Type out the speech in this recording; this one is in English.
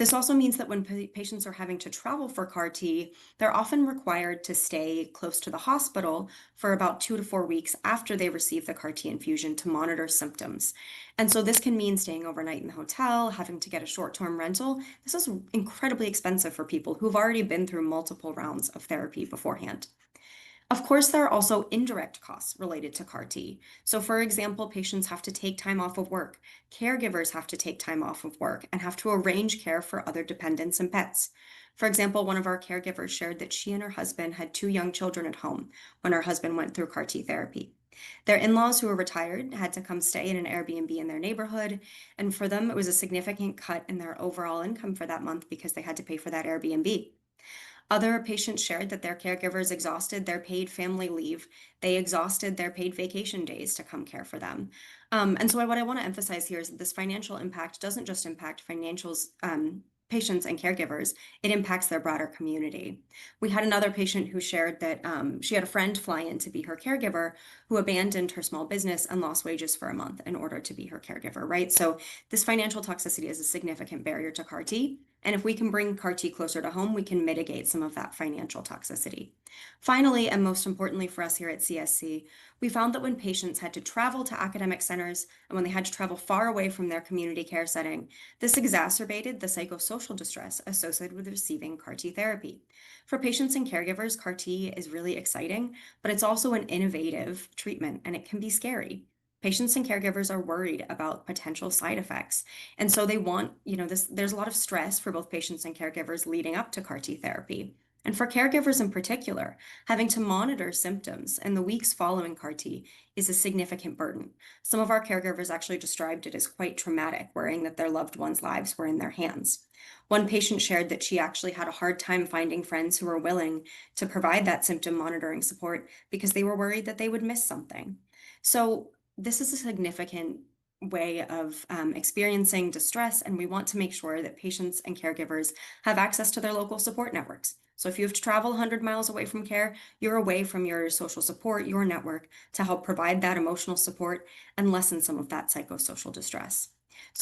This also means that when patients are having to travel for CAR T, they're often required to stay close to the hospital for about 2 to 4 weeks after they receive the CAR T infusion to monitor symptoms. And so this can mean staying overnight in the hotel, having to get a short-term rental. This is incredibly expensive for people who've already been through multiple rounds of therapy beforehand. Of course, there are also indirect costs related to CAR T. So, for example, patients have to take time off of work, caregivers have to take time off of work, and have to arrange care for other dependents and pets. For example, one of our caregivers shared that she and her husband had two young children at home when her husband went through CAR T therapy. Their in laws, who were retired, had to come stay in an Airbnb in their neighborhood, and for them, it was a significant cut in their overall income for that month because they had to pay for that Airbnb. Other patients shared that their caregivers exhausted their paid family leave. They exhausted their paid vacation days to come care for them. And so, what I want to emphasize here is that this financial impact doesn't just impact patients and caregivers, it impacts their broader community. We had another patient who shared that she had a friend fly in to be her caregiver who abandoned her small business and lost wages for a month in order to be her caregiver, right? So, this financial toxicity is a significant barrier to CAR T. And if we can bring CAR T closer to home, we can mitigate some of that financial toxicity. Finally, and most importantly for us here at CSC, we found that when patients had to travel to academic centers and when they had to travel far away from their community care setting, this exacerbated the psychosocial distress associated with receiving CAR T therapy. For patients and caregivers, CAR T is really exciting, but it's also an innovative treatment and it can be scary. Patients and caregivers are worried about potential side effects. And so they want, there's a lot of stress for both patients and caregivers leading up to CAR T therapy. And for caregivers in particular, having to monitor symptoms in the weeks following CAR T is a significant burden. Some of our caregivers actually described it as quite traumatic, worrying that their loved ones' lives were in their hands. One patient shared that she actually had a hard time finding friends who were willing to provide that symptom monitoring support because they were worried that they would miss something. So this is a significant way of experiencing distress, and we want to make sure that patients and caregivers have access to their local support networks. So if you have to travel 100 miles away from care, you're away from your social support, your network, to help provide that emotional support and lessen some of that psychosocial distress. So